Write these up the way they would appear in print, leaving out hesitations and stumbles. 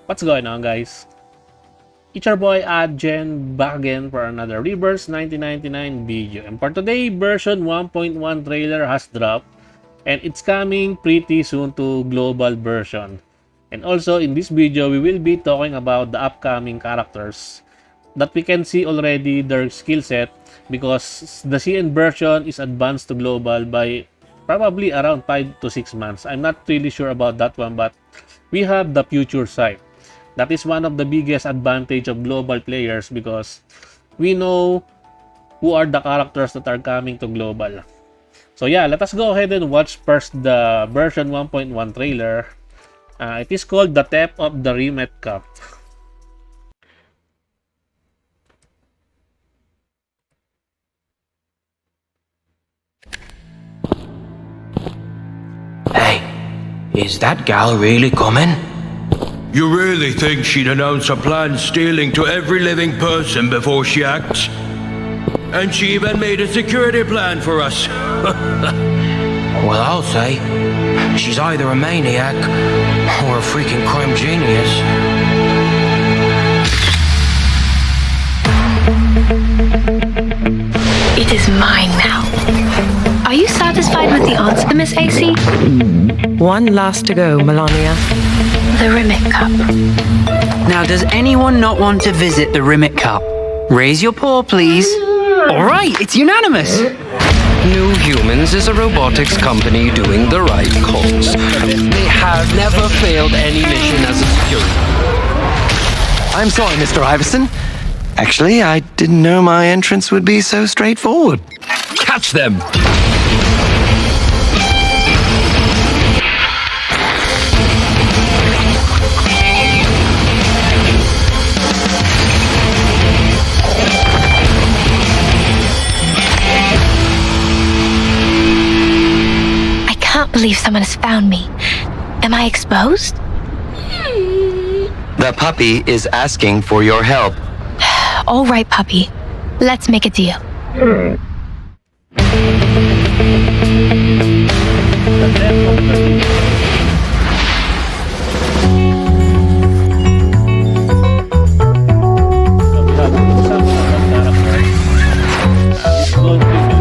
What's going on, guys? It's your boy Adjen back again for another Reverse 1999 video. And for today, version 1.1 trailer has dropped and it's coming pretty soon to global version. And also in this video, we will be talking about the upcoming characters that we can see already their skill set because the CN version is advanced to global by probably around 5 to 6 months. I'm not really sure about that one, but we have the future sight. That is one of the biggest advantage of global players because we know who are the characters that are coming to global. So yeah, let us go ahead and watch first the version 1.1 trailer. It is called The Theft of the Rimet Cup. Hey, is that gal really coming? You really think she'd announce her plan stealing to every living person before she acts? And she even made a security plan for us. Well, I'll say, she's either a maniac or a freaking crime genius. It is mine now. Are you satisfied with the answer, Miss AC? One last to go, Melania. The Rimet Cup. Now, does anyone not want to visit the Rimet Cup? Raise your paw, please. All right, it's unanimous. New Humans is a robotics company doing the right calls. They have never failed any mission as a security. I'm sorry, Mr. Iverson. Actually, I didn't know my entrance would be so straightforward. Catch them! I can't believe someone has found me. Am I exposed? The puppy is asking for your help. All right, puppy. Let's make a deal.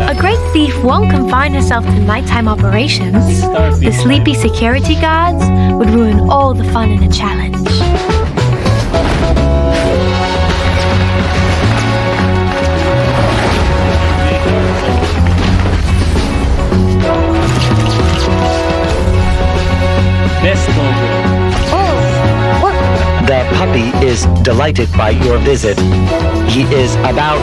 A great thief won't confine herself to nighttime operations. The sleepy security guards would ruin all the fun in a challenge. Best logo. The puppy is delighted by your visit. He is about...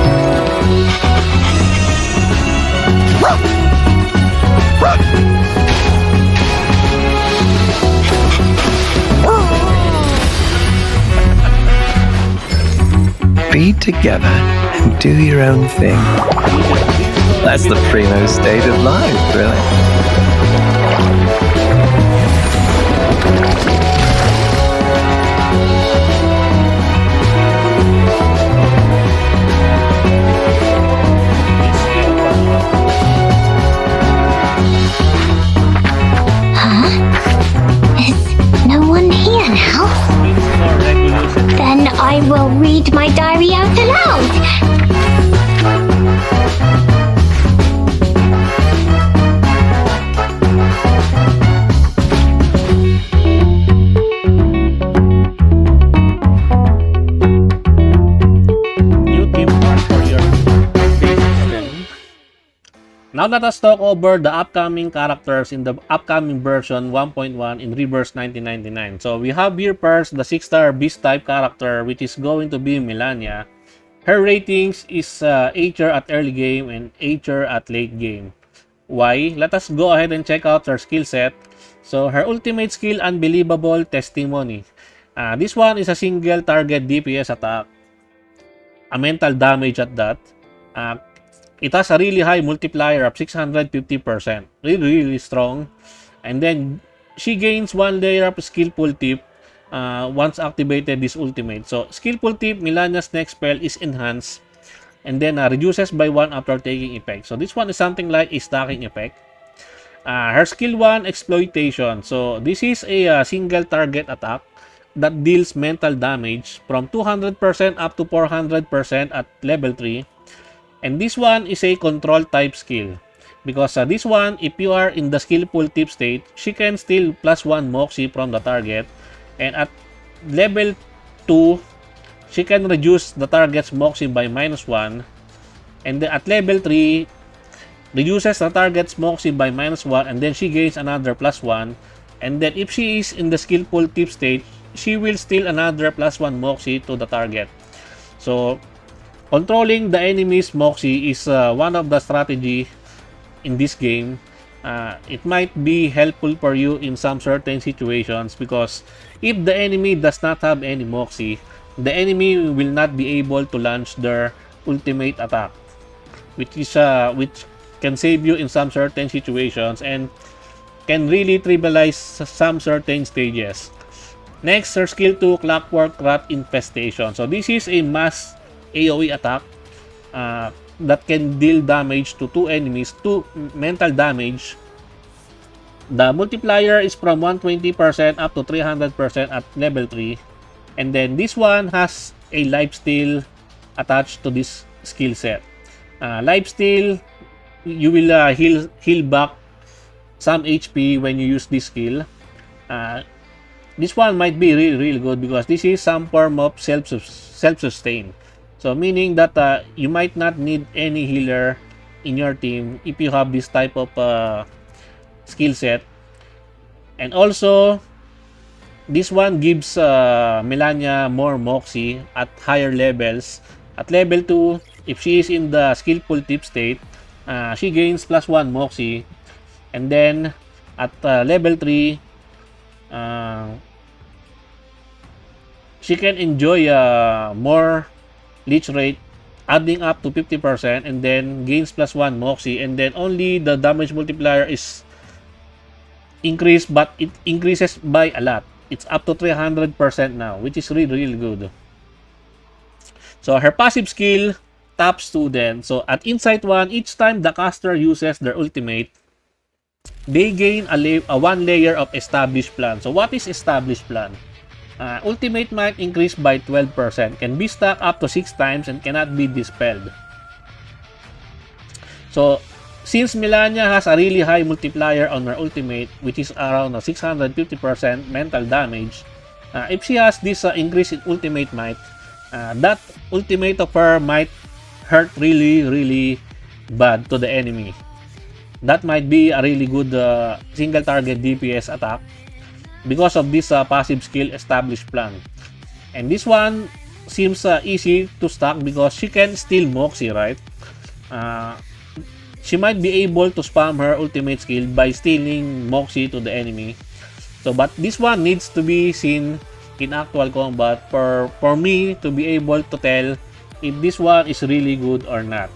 Be together and do your own thing. That's the primo state of life, really. No one here now? Then I will read my diary out aloud. New team art for your system. Now let us talk over the upcoming characters in the upcoming version 1.1 in Reverse 1999. So we have here first the 6-star Beast type character, which is going to be Melania. Her ratings is HR at early game and HR at late game. Why? Let us go ahead and check out her skill set. So her ultimate skill, Unbelievable Testimony. This one is a single target DPS attack. A mental damage at that. It has a really high multiplier of 650%. Really strong. And then she gains 1 layer of skillful tip once activated this ultimate. So skillful tip, Melania's next spell is enhanced and then reduces by 1 after taking effect. So this one is something like a stacking effect. Her skill 1, Exploitation. So this is a single target attack. that deals mental damage from 200% up to 400% at level 3. And this one is a control type skill. Because this one, if you are in the skillful tip state, she can steal +1 Moxie from the target. And at level 2, she can reduce the target's Moxie by -1. And then at level 3, reduces the target's Moxie by -1, and then she gains another +1. And then if she is in the skillful tip state, she will steal another +1 Moxie to the target. So, controlling the enemy's Moxie is one of the strategy in this game. It might be helpful for you in some certain situations, because if the enemy does not have any Moxie, the enemy will not be able to launch their ultimate attack, which can save you in some certain situations and can really trivialize some certain stages. Next, her skill 2, Clockwork Rat Infestation. So this is a mass AoE attack that can deal damage to 2 enemies, 2 mental damage. The multiplier is from 120% up to 300% at level 3. And then this one has a lifesteal attached to this skill set. Lifesteal, you will heal back some HP when you use this skill. This one might be really good because this is some form of self-sustain. So meaning that you might not need any healer in your team if you have this type of skill set. And also, this one gives Melania more Moxie at higher levels. At level 2, if she is in the skillful tip state, she gains +1 Moxie. And then at level 3, she can enjoy more leech rate, adding up to 50%, and then gains +1 Moxie, and then only the damage multiplier is increased, but it increases by a lot. It's up to 300% now, which is really good. So her passive skill, Top Student. So at Insight 1, each time the caster uses their ultimate, they gain a 1 layer of Established Plan. So what is Established Plan? Ultimate might increase by 12%, can be stacked up to 6 times, and cannot be dispelled. So, since Melania has a really high multiplier on her ultimate, which is around 650% mental damage, if she has this increase in ultimate might, that ultimate of her might hurt really bad to the enemy. That might be a really good single target DPS attack because of this passive skill Established Plan. And this one seems easy to stack because she can steal Moxie, right? She might be able to spam her ultimate skill by stealing Moxie to the enemy. So, but this one needs to be seen in actual combat for me to be able to tell if this one is really good or not.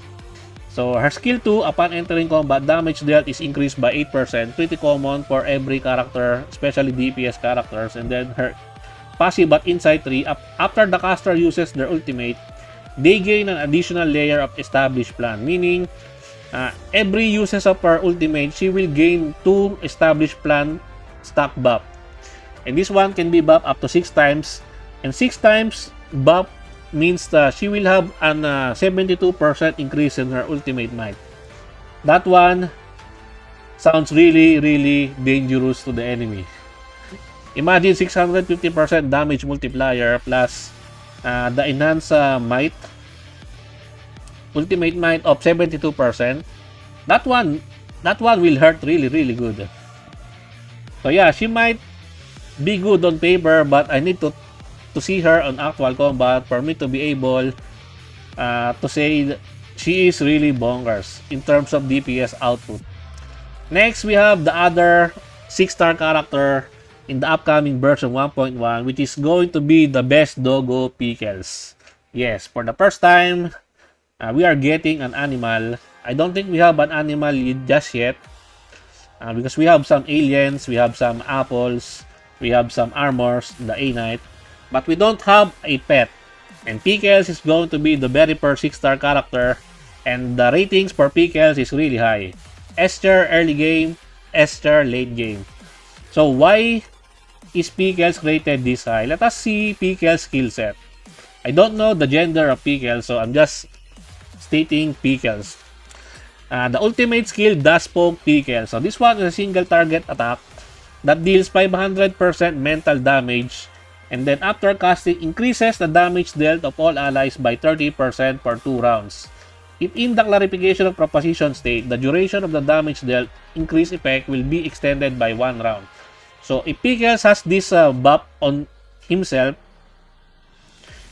So, her skill 2, upon entering combat, damage dealt is increased by 8%, pretty common for every character, especially DPS characters. And then her passive at Insight 3, after the caster uses their ultimate, they gain an additional layer of Established Plan, meaning every uses of her ultimate, she will gain 2 Established Plan stack buff. And this one can be buffed up to 6 times, and 6 times buff means she will have an 72% increase in her ultimate might. That one sounds really dangerous to the enemy. Imagine 650% damage multiplier plus the enhanced might, ultimate might of 72%. That one will hurt really good. So yeah, she might be good on paper, but I need to see her on actual combat for me to be able to say that she is really bonkers in terms of DPS output. Next, we have the other 6-star character in the upcoming version 1.1, which is going to be the best doggo, Pickles. Yes, for the first time, we are getting an animal. I don't think we have an animal just yet, because we have some aliens, we have some apples, we have some armors, the A-Knight, but we don't have a pet. And Pickles is going to be the very first 6-star character, and the ratings for Pickles is really high. S tier early game, S tier late game. So why is Pickles rated this high? Let us see Pickles' skill set. I don't know the gender of Pickles, so I'm just stating Pickles. The ultimate skill does poke Pickles. So this one is a single target attack that deals 500% mental damage, and then after casting increases the damage dealt of all allies by 30% per 2 rounds. If in the clarification of proposition state, the duration of the damage dealt increase effect will be extended by 1 round. So if Pickles has this buff on himself,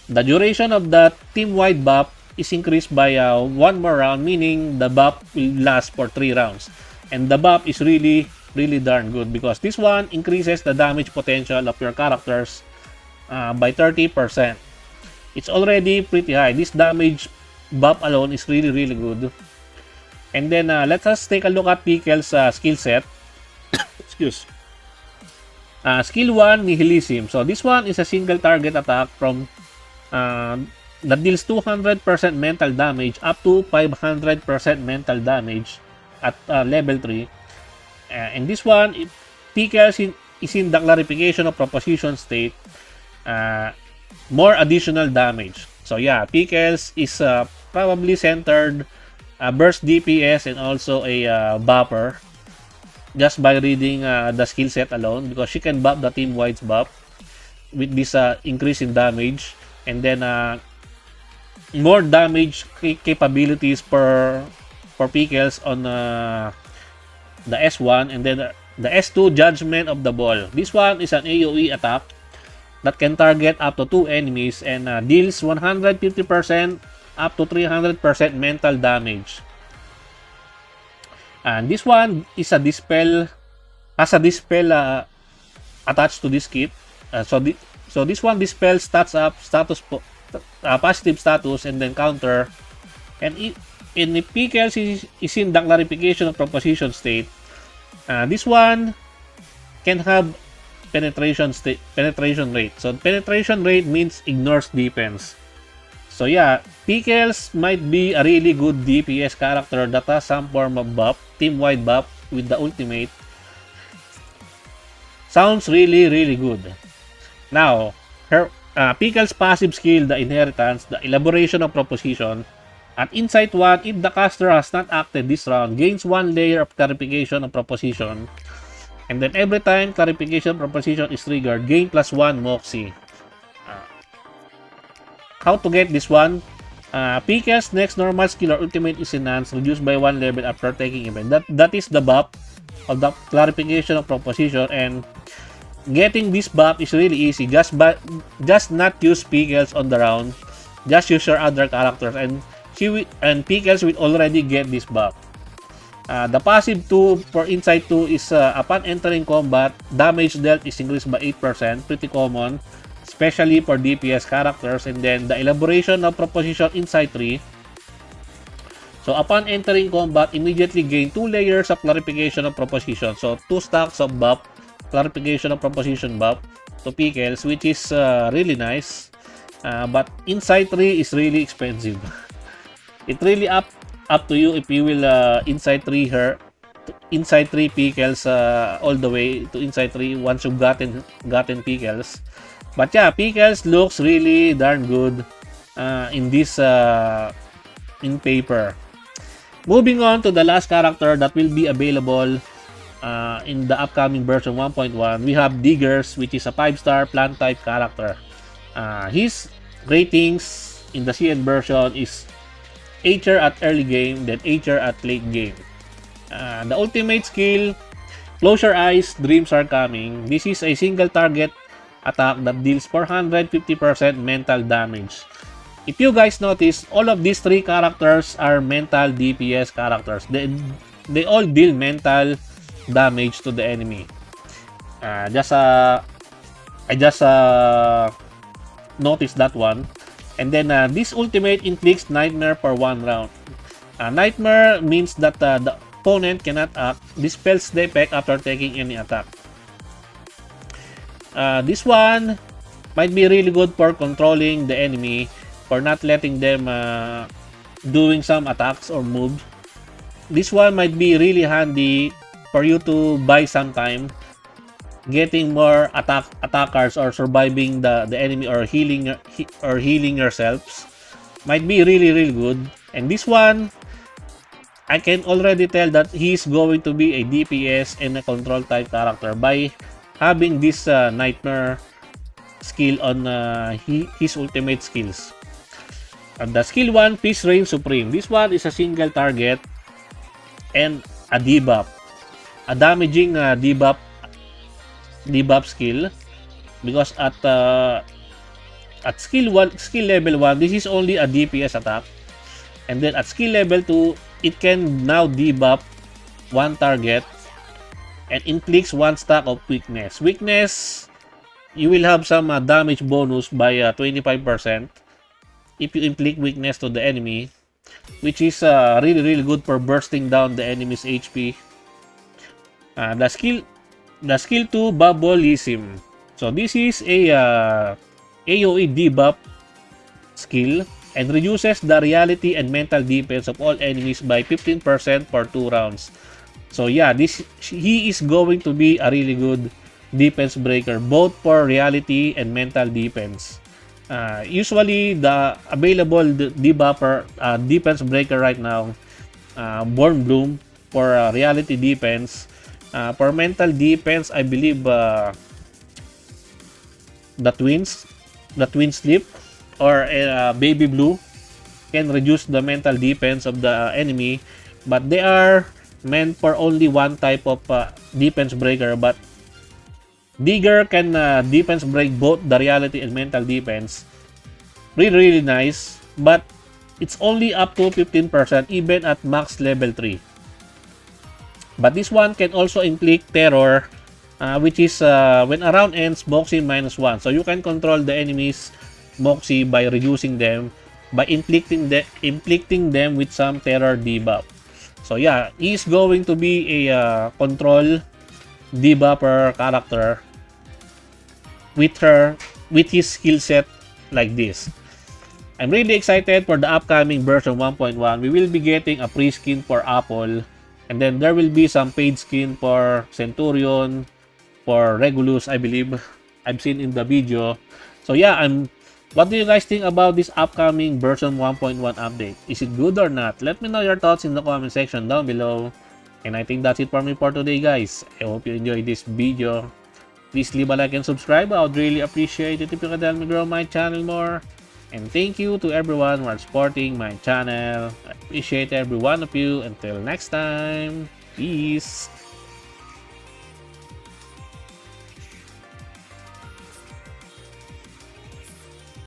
the duration of the team-wide buff is increased by 1 more round, meaning the buff will last for 3 rounds. And the buff is really darn good because this one increases the damage potential of your characters by 30%. It's already pretty high. This damage buff alone is really good. And then let us take a look at Pickles' skill set. Excuse. Skill 1, Nihilism. So this one is a single target attack from that deals 200% mental damage up to 500% mental damage at level 3. And this one, Pickles is in the clarification of proposition state, more additional damage. So yeah, Pickles is probably centered burst DPS and also a buffer just by reading the skill set alone, because she can buff the team-wide buff with this increase in damage, and then more damage capabilities for Pickles on the S1, and then the S2, Judgment of the Ball. This one is an AoE attack that can target up to 2 enemies and deals 150% up to 300% mental damage. And this one is a dispel, has a dispel attached to this kit. So this one dispels stats up, positive status, and then counter. And if Pickles is in the clarification of proposition state, this one can have penetration rate. So penetration rate means ignores defense. So yeah, Pickles might be a really good DPS character that has some form of buff, team-wide buff with the ultimate. Sounds really good. Now, her Pickles' passive skill, the Inheritance, the Elaboration of Proposition. At Insight 1, if the caster has not acted this round, gains 1 layer of clarification of proposition. And then every time clarification proposition is triggered, gain +1 Moxie. How to get this one? Pickles' next normal skill or ultimate is enhanced, reduced by 1 level after taking event. That is the buff of the clarification of proposition, and getting this buff is really easy. Just not use Pickles on the round. Just use your other characters, and Pickles will already get this buff. The passive 2 for Insight 2 is upon entering combat, damage dealt is increased by 8%, pretty common, especially for DPS characters. And then the Elaboration of Proposition Insight 3. So upon entering combat, immediately gain 2 layers of clarification of proposition. So 2 stacks of buff, clarification of proposition buff to Pickles, which is really nice. But Insight 3 is really expensive. It really up to you if you will Insight 3 Pickles all the way to Insight 3 once you've gotten Pickles. But yeah, Pickles looks really darn good in this in paper. Moving on to the last character that will be available in the upcoming version 1.1, we have Diggers, which is a 5-star plant type character. His ratings in the CN version is A tier at early game, then A tier at late game. The ultimate skill, Close Your Eyes, Dreams Are Coming. This is a single target attack that deals 450% mental damage. If you guys notice, all of these 3 characters are mental DPS characters. They all deal mental damage to the enemy. I just noticed that one. And then this ultimate inflicts Nightmare for 1 round. Nightmare means that the opponent cannot act, dispels the effect after taking any attack. This one might be really good for controlling the enemy, for not letting them doing some attacks or moves. This one might be really handy for you to buy some time getting more attackers or surviving the enemy or healing yourselves might be really good. And this one, I can already tell that he's going to be a DPS and a control type character by having this nightmare skill on his ultimate skills. And the skill 1, Peace Reign Supreme. This one is a single target and a debuff. A damaging debuff skill, because at skill level 1, this is only a DPS attack. And then at skill level 2, it can now debuff one target and inflicts one stack of weakness. Weakness, you will have some damage bonus by 25% if you inflict weakness to the enemy, which is really good for bursting down the enemy's HP. The skill 2, Bubbleism. So this is a AoE debuff skill and reduces the reality and mental defense of all enemies by 15% for 2 rounds. So yeah, he is going to be a really good defense breaker both for reality and mental defense. Usually the available debuffer defense breaker right now, Born Bloom for reality defense. For mental defense, I believe the Twin Sleep or Baby Blue can reduce the mental defense of the enemy, but they are meant for only one type of defense breaker. But Digger can defense break both the reality and mental defense. Really nice, but it's only up to 15% even at max level 3. But this one can also inflict terror, which is when a round ends, Moxie -1. So you can control the enemy's Moxie by reducing them, by inflicting them with some terror debuff. So yeah, he's going to be a control debuffer character with his skill set like this. I'm really excited for the upcoming version 1.1. We will be getting a free skin for Apple, and then there will be some paid skin for Centurion, for Regulus, I believe. I've seen in the video. So yeah, what do you guys think about this upcoming version 1.1 update? Is it good or not? Let me know your thoughts in the comment section down below. And I think that's it for me for today, guys. I hope you enjoyed this video. Please leave a like and subscribe. I would really appreciate it if you could help me grow my channel more. And thank you to everyone who are supporting my channel. I appreciate every one of you. Until next time, peace.